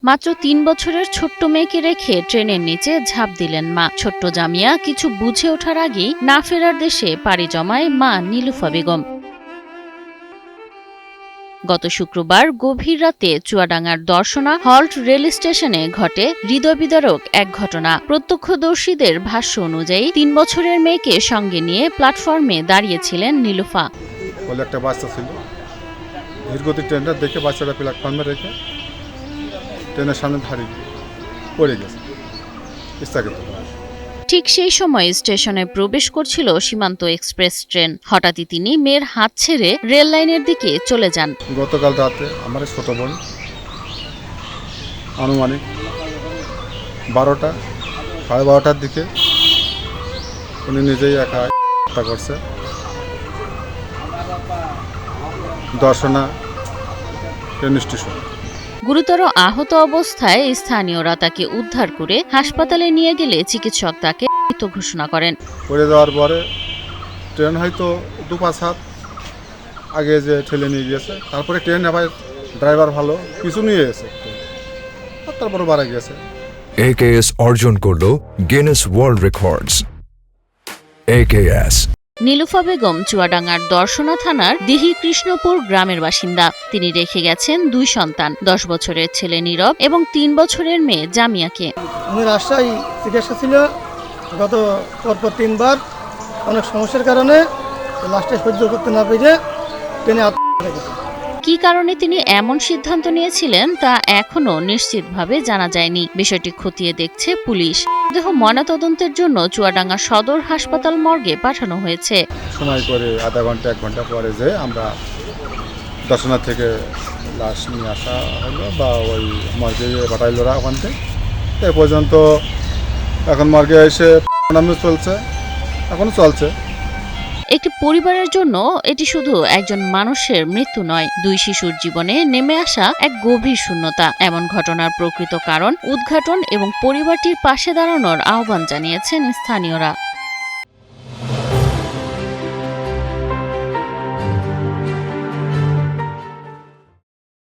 মাত্র ৩ বছরের ছোট্ট মেয়েকে রেখে ট্রেনের নিচে ঝাঁপ দিলেন মা। ছোট্ট জামিয়া কিছু বুঝে ওঠার আগেই না ফেরার দেশে পাড়ি জমায় মা নীলুফা বেগম। গত শুক্রবার গভীর রাতে চুয়াডাঙ্গার দর্শনা হল্ট রেল স্টেশনে ঘটে হৃদয়বিদারক এক ঘটনা। প্রত্যক্ষদর্শীদের ভাষ্য অনুযায়ী ৩ বছরের মেয়েকে সঙ্গে নিয়ে প্ল্যাটফর্মে দাঁড়িয়েছিলেন নীলুফা। একটা বাচ্চা ছিল, ধীরগতির ট্রেনটা দেখে বাচ্চাটা প্ল্যাটফর্মে রেখে ট্রেনের সামনে দাঁড়িয়ে পড়ে গেছে। ঠিক সেই সময় স্টেশনে প্রবেশ করছিল সীমান্ত এক্সপ্রেস ট্রেন। হঠাৎই তিনি মেয়ের হাত ছেড়ে রেল লাইনের দিকে চলে যান। গতকাল রাতে আমার ছোট বোন আনুমানিক 12টা সাড়ে 12টার দিকে উনি নিজেই একা হত্যা করছে। Darshana train station. গুরুতর আহত অবস্থায় স্থানীয়রা তাকে উদ্ধার করে হাসপাতালে নিয়ে গেলে চিকিৎসক তাকে মৃত ঘোষণা করেন। পড়ে যাওয়ার পরে ট্রেন হয়তো 2-5 হাত আগে যে ঠেলে নিয়ে গিয়েছে, তারপরে ট্রেন আবার ড্রাইভার ভালো পিছু নিয়ে গেছে, তারপরে মারা গেছে। AKS অর্জন করল Guinness world records. AKS। Nilufa Begum চুয়াডাঙ্গার দর্শনা থানার দিহি কৃষ্ণপুর গ্রামের বাসিন্দা। তিনি রেখে গেছেন 2 সন্তান, 10 বছরের ছেলে নীরব এবং 3 বছরের মেয়ে জামিয়াকে। উনি রাজশাহী চিকিৎসা ছিল, গত পরপর 3 বার অনেক সমস্যার কারণে লাস্টে সহ্য করতে না পেরে ট্রেনে আত্মহত্যা করেছে। কি কারণে তিনি এমন সিদ্ধান্ত নিয়েছিলেন তা এখনো নিশ্চিতভাবে জানা যায়নি। বিষয়টি খতিয়ে দেখছে পুলিশ। দেহ ময়নাতদন্তের জন্য চুয়াডাঙ্গা সদর হাসপাতাল মর্গে পাঠানো হয়েছে। সময় করে আধা ঘন্টা 1 ঘন্টা পরে যে আমরা দর্শনা থেকে লাশ নিয়ে আসা হলো বা ওই মর্গে পাঠাইলো ওরা ওখান থেকে। এ পর্যন্ত এখন মর্গে এসে চলছে, এখনো চলছে। একটি পরিবারের জন্য এটি শুধু একজন মানুষের মৃত্যু নয়, 2 শিশুর জীবনে নেমে আসা এক গভীর শূন্যতা। এমন ঘটনার প্রকৃত কারণ উদ্ঘাটন এবং পরিবারটির পাশে দাঁড়ানোর আহ্বান জানিয়েছেন স্থানীয়রা।